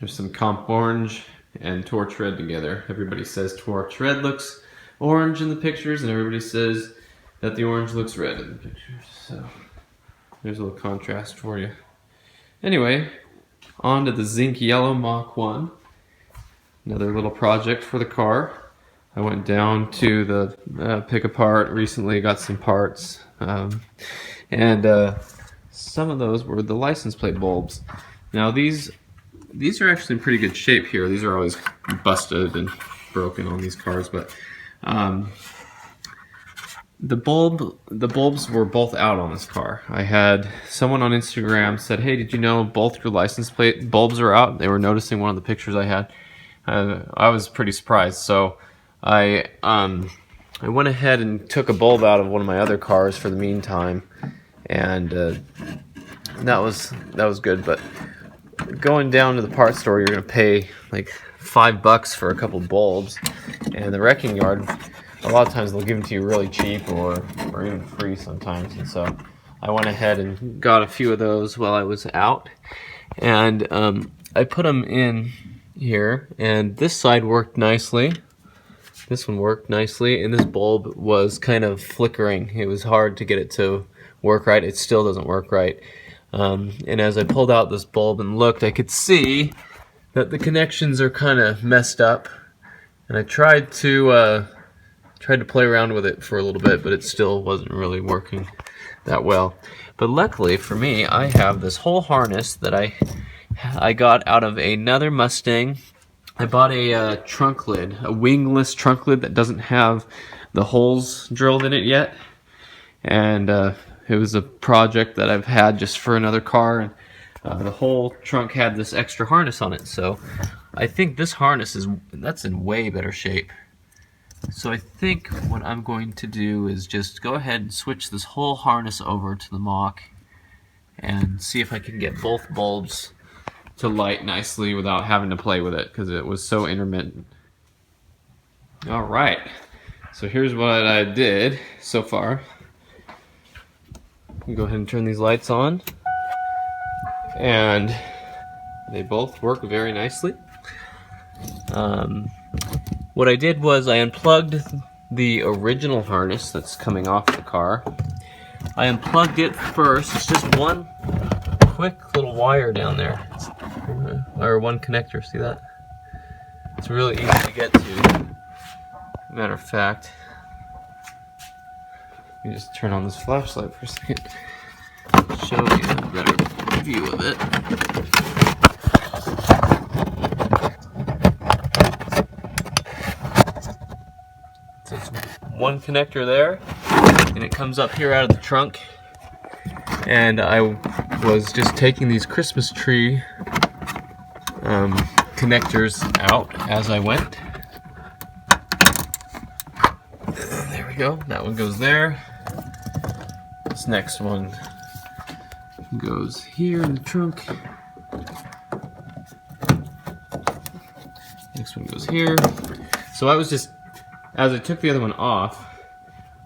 There's some comp orange and torch red together. Everybody says torch red looks orange in the pictures, and everybody says that the orange looks red in the pictures. So there's a little contrast for you. Anyway, on to the zinc yellow Mach 1. Another little project for the car. I went down to the pick apart recently, got some parts, and some of those were the license plate bulbs. Now these are actually in pretty good shape here. These are always busted and broken on these cars, but the bulbs were both out on this car. I had someone on Instagram said, "Hey, did you know both your license plate bulbs are out?" They were noticing one of the pictures I had. I was pretty surprised, so I went ahead and took a bulb out of one of my other cars for the meantime, and that was good. But going down to the parts store, you're gonna pay like $5 for a couple bulbs, and the wrecking yard, a lot of times they'll give them to you really cheap or even free sometimes. And so I went ahead and got a few of those while I was out, and I put them in here, and this side worked nicely. This one worked nicely, and this bulb was kind of flickering. It was hard to get it to work right. It still doesn't work right. And as I pulled out this bulb and looked, I could see that the connections are kind of messed up. And I tried to play around with it for a little bit, but it still wasn't really working that well. But luckily for me, I have this whole harness that I got out of another Mustang. I bought a trunk lid, a wingless trunk lid that doesn't have the holes drilled in it yet. And it was a project that I've had just for another car, and the whole trunk had this extra harness on it. So I think this harness that's in way better shape. So I think what I'm going to do is just go ahead and switch this whole harness over to the Mach and see if I can get both bulbs to light nicely without having to play with it, because it was so intermittent. Alright, so here's what I did so far. Go ahead and turn these lights on, and they both work very nicely. What I did was I unplugged the original harness that's coming off the car. I unplugged it first. It's just one quick little wire down there, or one connector. See that? It's really easy to get to. Matter of fact, let me just turn on this flashlight for a second. Show you a better view of it. So it's one connector there, and it comes up here out of the trunk. And I was just taking these Christmas tree connectors out as I went. There we go. That one goes there. This next one goes here in the trunk. Next one goes here. So I was just, as I took the other one off,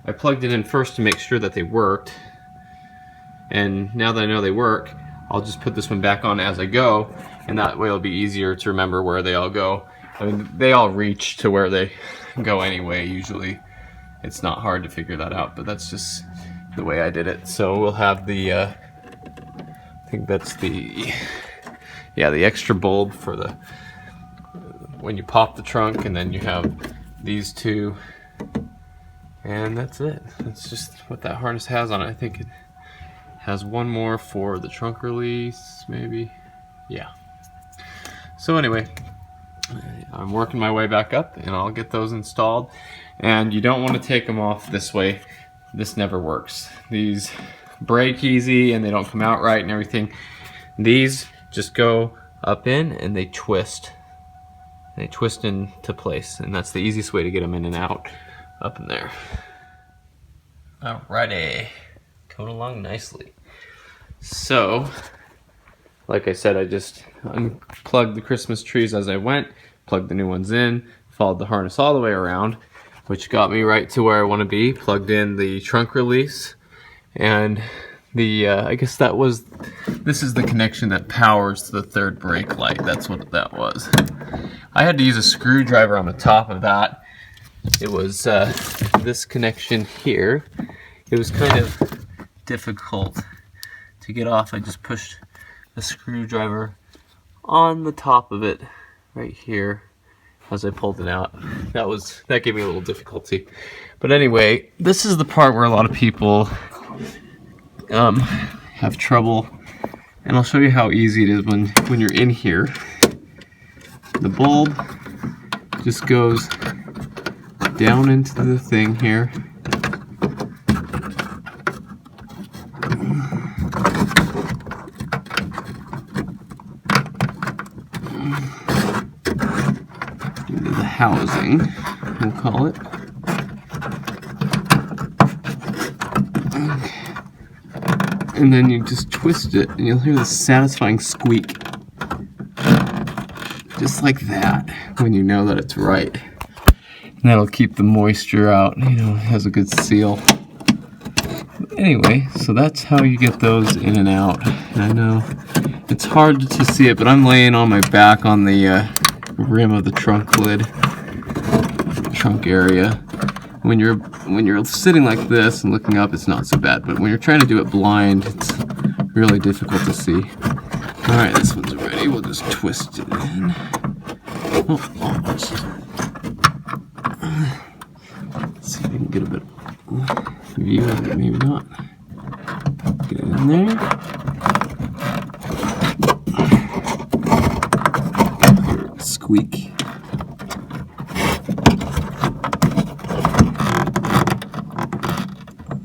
I plugged it in first to make sure that they worked. And now that I know they work, I'll just put this one back on as I go, and that way it'll be easier to remember where they all go. I mean, they all reach to where they go anyway, usually. It's not hard to figure that out, but that's just the way I did it. So we'll have the, I think that's the extra bulb for the, when you pop the trunk, and then you have these two, and that's it. That's just what that harness has on it. I think it has one more for the trunk release, maybe. Yeah. So anyway, I'm working my way back up, and I'll get those installed. And you don't want to take them off this way. This never works. These break easy, and they don't come out right and everything. These just go up in, and they twist. They twist into place, and that's the easiest way to get them in and out, up in there. Alrighty, coming along nicely. So, like I said, I just unplugged the Christmas trees as I went, plugged the new ones in, followed the harness all the way around, which got me right to where I want to be, plugged in the trunk release, and I guess this is the connection that powers the third brake light. That's what that was. I had to use a screwdriver on the top of that. It was this connection here. It was kind of difficult to get off. I just pushed a screwdriver on the top of it right here as I pulled it out. That gave me a little difficulty. But anyway, this is the part where a lot of people have trouble, and I'll show you how easy it is when you're in here. The bulb just goes down into the thing here. Into the housing, we'll call it. And then you just twist it, and you'll hear this satisfying squeak. Just like that, when you know that it's right. And that'll keep the moisture out, you know, it has a good seal. Anyway, so that's how you get those in and out. And I know it's hard to see it, but I'm laying on my back on the rim of the trunk lid, trunk area. When you're sitting like this and looking up, it's not so bad, but when you're trying to do it blind, it's really difficult to see. Alright, this one's ready. We'll just twist it in. Oh, almost. Let's see if we can get a bit of view of it, maybe not. Get it in there. Hear it squeak.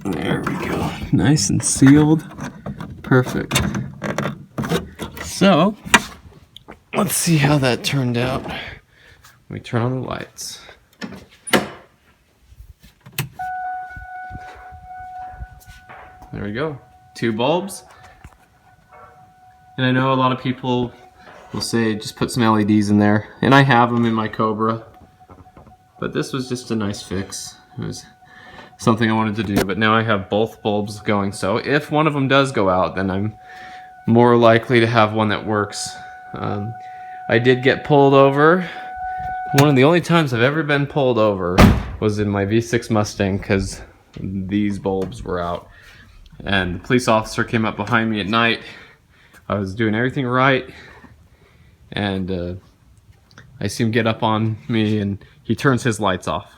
There we go. Nice and sealed. Perfect. So, let's see how that turned out. Let me turn on the lights. There we go. 2 bulbs. And I know a lot of people will say just put some LEDs in there. And I have them in my Cobra. But this was just a nice fix. It was something I wanted to do. But now I have both bulbs going. So if one of them does go out, then I'm more likely to have one that works. I did get pulled over. One of the only times I've ever been pulled over was in my V6 Mustang because these bulbs were out. And the police officer came up behind me at night. I was doing everything right. And I see him get up on me and he turns his lights off,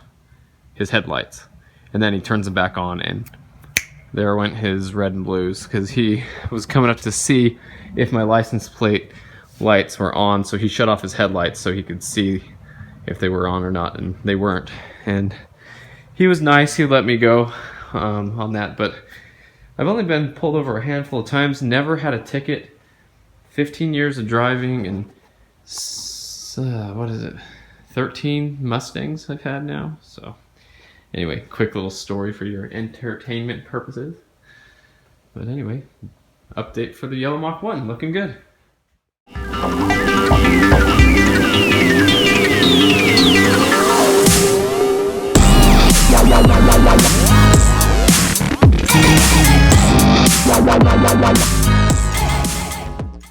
his headlights. And then he turns them back on and there went his red and blues because he was coming up to see if my license plate lights were on, so he shut off his headlights so he could see if they were on or not, and they weren't. And he was nice, he let me go on that, but I've only been pulled over a handful of times, never had a ticket, 15 years of driving, and 13 Mustangs I've had now, so anyway, quick little story for your entertainment purposes. But anyway, update for the Yellow Mach 1, looking good.